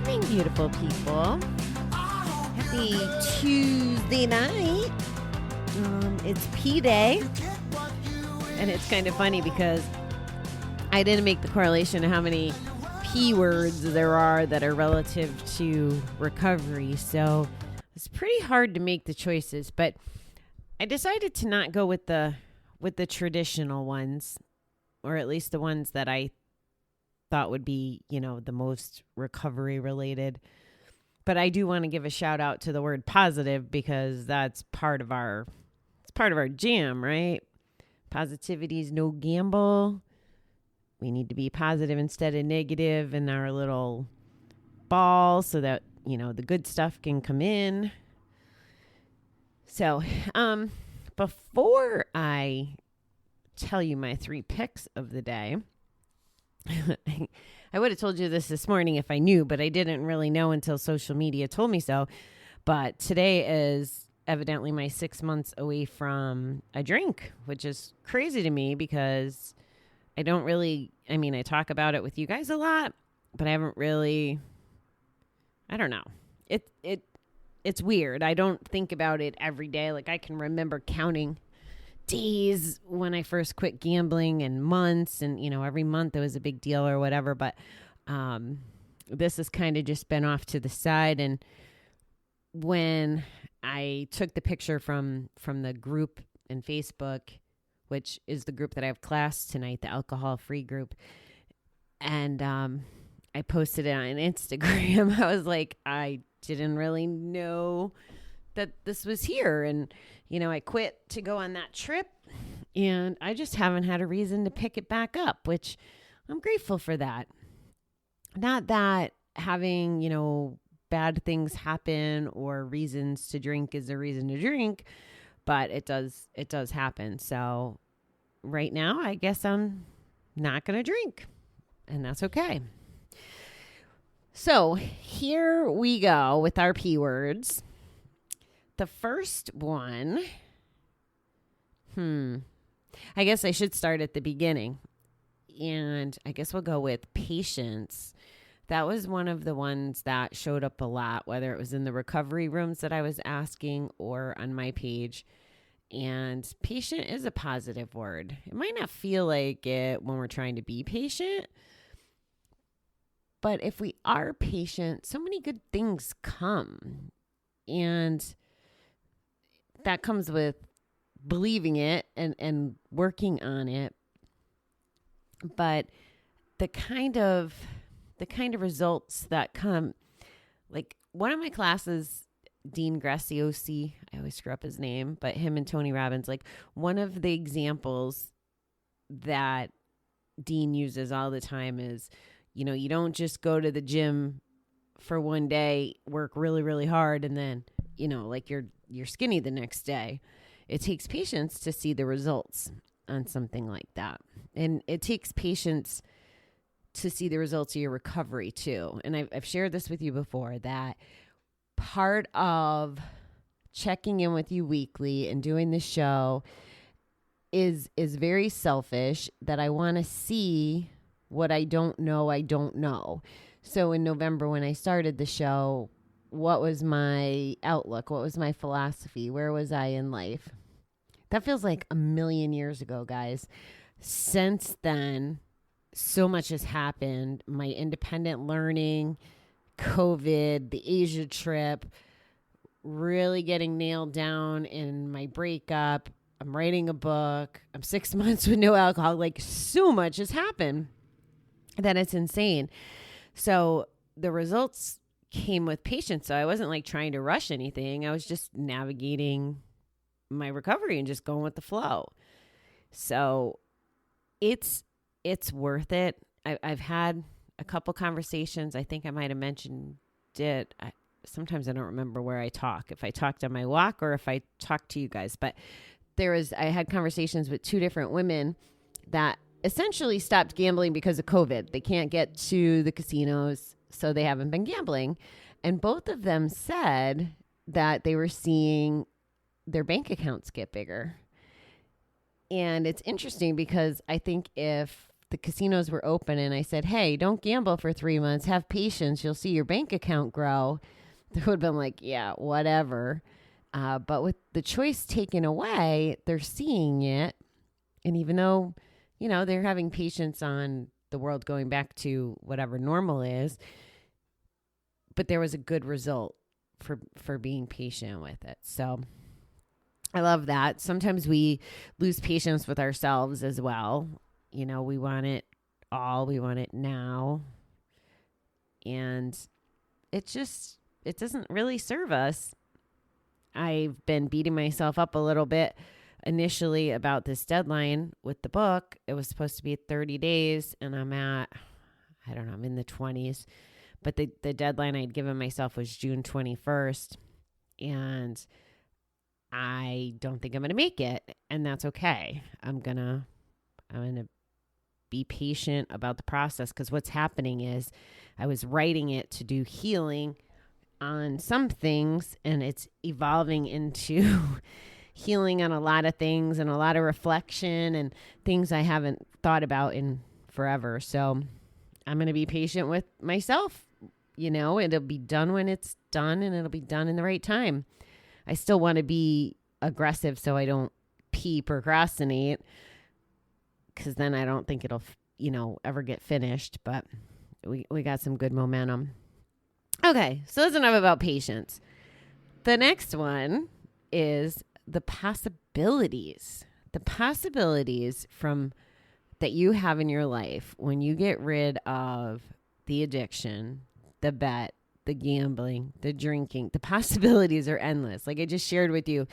evening, beautiful people. Happy Tuesday night. It's P Day. And it's kind of funny because I didn't make the correlation of how many P words there are that are relative to recovery. So it's pretty hard to make the choices. But I decided to not go with the traditional ones, or at least the ones that I thought would be, the most recovery related. But I do want to give a shout out to the word positive because that's part of our jam, right? Positivity is no gamble. We need to be positive instead of negative in our little ball so that, the good stuff can come in. So, before I tell you my 3 picks of the day, I would have told you this morning if I knew, but I didn't really know until social media told me so. But today is evidently my 6 months away from a drink, which is crazy to me because I talk about it with you guys a lot, but I haven't really, I don't know. It's weird. I don't think about it every day. Like I can remember counting days when I first quit gambling and months, and every month it was a big deal or whatever, but this has kind of just been off to the side. And when I took the picture from the group in Facebook, which is the group that I have class tonight, the alcohol free group, and I posted it on Instagram, I was like, I didn't really know that this was here. And I quit to go on that trip, and I just haven't had a reason to pick it back up, which I'm grateful for that. Not that having, bad things happen or reasons to drink is a reason to drink, but it does happen. So right now, I guess I'm not going to drink, and that's okay. So here we go with our P words. The first one, I guess I should start at the beginning. And I guess we'll go with patience. That was one of the ones that showed up a lot, whether it was in the recovery rooms that I was asking or on my page. And patient is a positive word. It might not feel like it when we're trying to be patient, but if we are patient, so many good things come. And that comes with believing it and working on it. But the kind of results that come, like one of my classes, Dean Graciosi, I always screw up his name, but him and Tony Robbins, like one of the examples that Dean uses all the time is, you don't just go to the gym for one day, work really, really hard, and then, like you're skinny the next day. It takes patience to see the results on something like that. And it takes patience to see the results of your recovery too. And I've shared this with you before, that part of checking in with you weekly and doing the show is very selfish, that I want to see what I don't know. So in November, when I started the show, what was my outlook? What was my philosophy? Where was I in life? That feels like a million years ago, guys. Since then, so much has happened. My independent learning, COVID, the Asia trip, really getting nailed down in my breakup. I'm writing a book. I'm 6 months with no alcohol. Like so much has happened that it's insane. So the results came with patience. So I wasn't like trying to rush anything. I was just navigating my recovery and just going with the flow. So it's worth it. I've had a couple conversations. I think I might have mentioned it. Sometimes I don't remember where I talk, if I talked on my walk or if I talked to you guys, but I had conversations with 2 different women that essentially stopped gambling because of COVID. They can't get to the casinos, so they haven't been gambling. And both of them said that they were seeing their bank accounts get bigger. And it's interesting because I think if the casinos were open and I said, hey, don't gamble for 3 months. Have patience. You'll see your bank account grow. They would have been like, yeah, whatever. But with the choice taken away, they're seeing it. And even though, they're having patience on the world going back to whatever normal is, but there was a good result for being patient with it. So I love that. Sometimes we lose patience with ourselves as well. We want it all. We want it now. And it doesn't really serve us. I've been beating myself up a little bit initially about this deadline with the book. It was supposed to be 30 days and I'm in the 20s. But the deadline I'd given myself was June 21st. And I don't think I'm going to make it. And that's okay. I'm going to be patient about the process, because what's happening is I was writing it to do healing on some things, and it's evolving into healing on a lot of things and a lot of reflection and things I haven't thought about in forever. So I'm going to be patient with myself. It'll be done when it's done, and it'll be done in the right time. I still want to be aggressive so I don't procrastinate, because then I don't think it'll, ever get finished. But we got some good momentum. Okay, so that's enough about patience. The next one is the possibilities. The possibilities from that you have in your life when you get rid of the addiction, the bet, the gambling, the drinking. The possibilities are endless. Like I just shared with you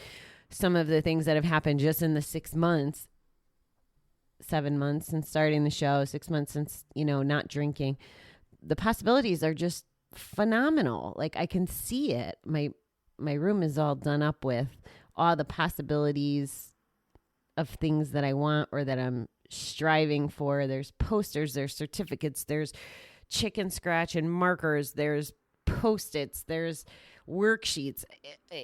some of the things that have happened just in the 7 months since starting the show, 6 months since, not drinking. The possibilities are just phenomenal. Like I can see it. My room is all done up with all the possibilities of things that I want or that I'm striving for. There's posters, there's certificates, there's chicken scratch and markers, there's Post-its, there's worksheets.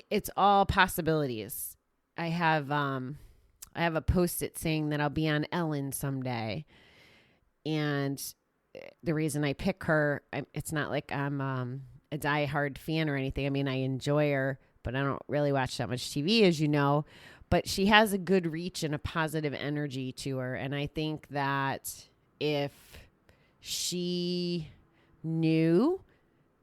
It's all possibilities. I have a Post-it saying that I'll be on Ellen someday. And the reason I pick her, it's not like I'm a diehard fan or anything. I mean, I enjoy her, but I don't really watch that much TV, as you know. But she has a good reach and a positive energy to her. And I think that if she knew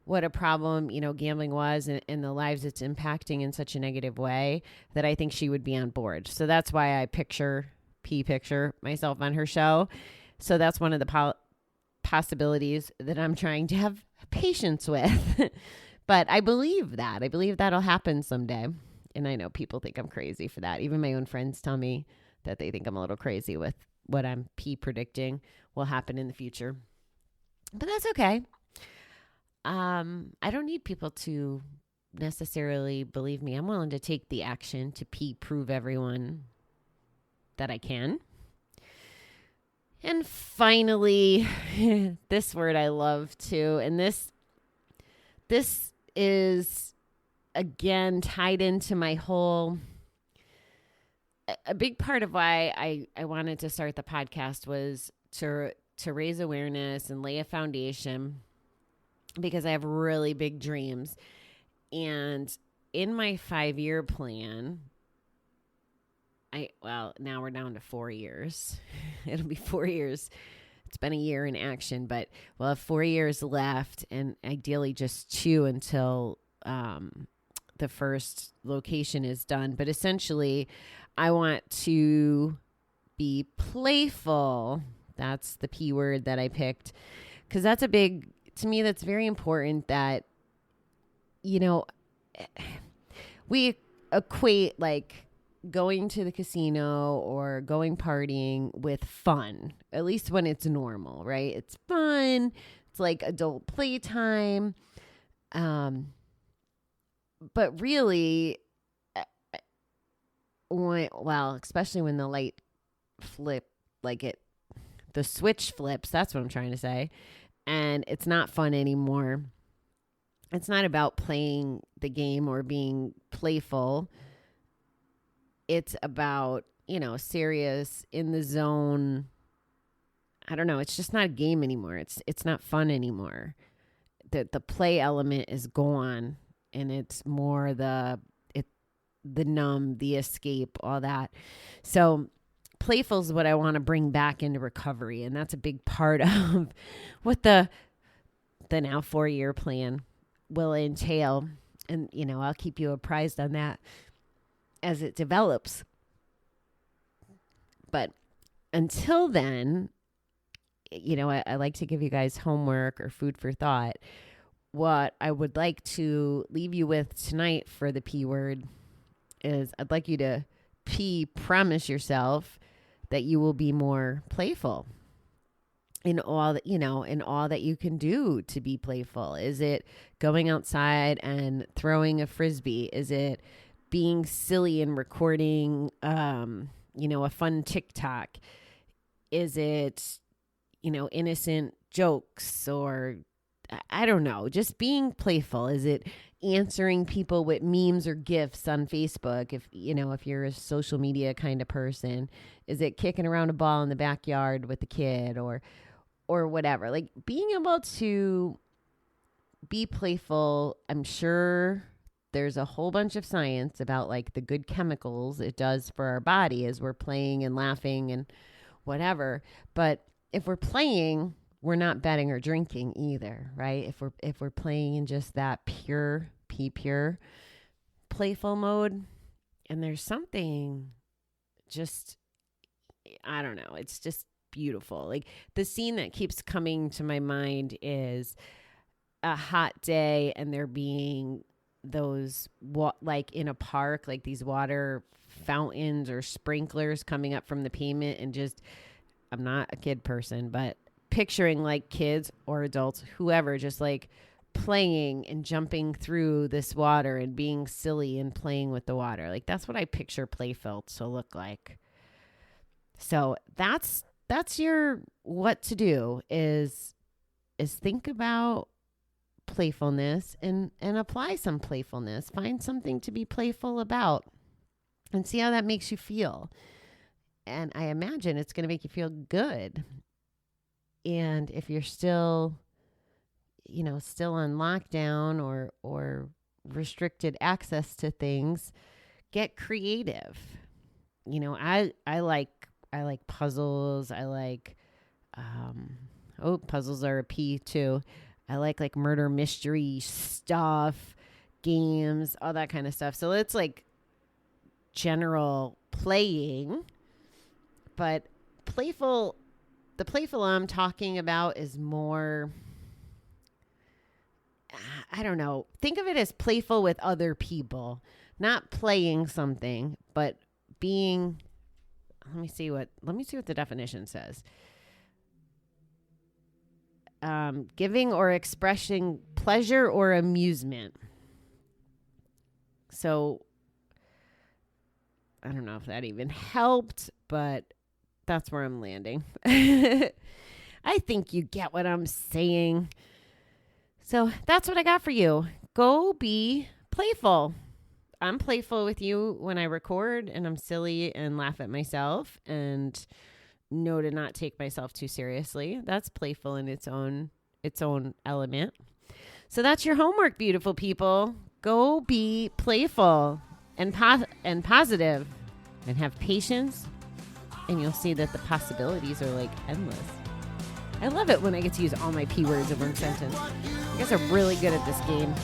what a problem, gambling was and the lives it's impacting in such a negative way, that I think she would be on board. So that's why I picture myself on her show. So that's one of the possibilities that I'm trying to have patience with. But I believe that. I believe that'll happen someday. And I know people think I'm crazy for that. Even my own friends tell me that they think I'm a little crazy with what I'm predicting will happen in the future. But that's okay. I don't need people to necessarily believe me. I'm willing to take the action to prove everyone that I can. And finally, this word I love too. And this is, again, tied into my whole... A big part of why I wanted to start the podcast was to raise awareness and lay a foundation, because I have really big dreams. And in my 5-year plan, now we're down to 4 years. It'll be 4 years. It's been a year in action, but we'll have 4 years left, and ideally just 2 until the first location is done. But essentially, I want to be playful. That's the P word that I picked, because to me, that's very important. That, we equate like going to the casino or going partying with fun, at least when it's normal, right? It's fun. It's like adult playtime. But really, especially when the light flip, the switch flips, that's what I'm trying to say. And it's not fun anymore. It's not about playing the game or being playful. It's about, serious, in the zone, I don't know. It's just not a game anymore. It's not fun anymore. The play element is gone, and it's more the numb, the escape, all that. So playful is what I want to bring back into recovery, and that's a big part of what the now 4-year plan will entail. And I'll keep you apprised on that as it develops. But until then, I like to give you guys homework or food for thought. What I would like to leave you with tonight for the P word is I'd like you to promise yourself that you will be more playful in all that, in all that you can do to be playful. Is it going outside and throwing a Frisbee? Is it being silly and recording, a fun TikTok? Is it, innocent jokes, or I don't know, just being playful? Is it answering people with memes or GIFs on Facebook? If you're a social media kind of person, is it kicking around a ball in the backyard with the kid or whatever? Like, being able to be playful, I'm sure there's a whole bunch of science about like the good chemicals it does for our body as we're playing and laughing and whatever. But if we're playing, we're not betting or drinking either, right? If we're playing in just that pure playful mode, and there's something just, I don't know, it's just beautiful. Like, the scene that keeps coming to my mind is a hot day and there being those like in a park, like these water fountains or sprinklers coming up from the pavement, and just, I'm not a kid person, but picturing like kids or adults, whoever, just like playing and jumping through this water and being silly and playing with the water. Like, that's what I picture playful to look like. So that's your what to do is think about playfulness and apply some playfulness. Find something to be playful about and see how that makes you feel. And I imagine it's going to make you feel good. And if you're still on lockdown or restricted access to things, get creative. I like puzzles. I like, puzzles are a P too. I like murder mystery stuff, games, all that kind of stuff. So it's like general playing, but the playful I'm talking about is more, I don't know. Think of it as playful with other people, not playing something, but being, let me see what the definition says. Giving or expressing pleasure or amusement. So I don't know if that even helped, but that's where I'm landing. I think you get what I'm saying. So that's what I got for you. Go be playful. I'm playful with you when I record, and I'm silly and laugh at myself and know to not take myself too seriously. That's playful in its own element. So that's your homework, beautiful people. Go be playful and positive, and have patience, and you'll see that the possibilities are like endless. I love it when I get to use all my P words in one sentence. You guys are really good at this game.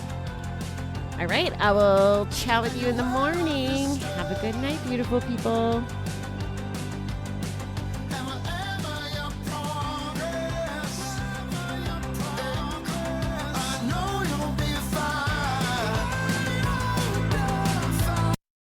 All right, I will chat with you in the morning. Have a good night, beautiful people.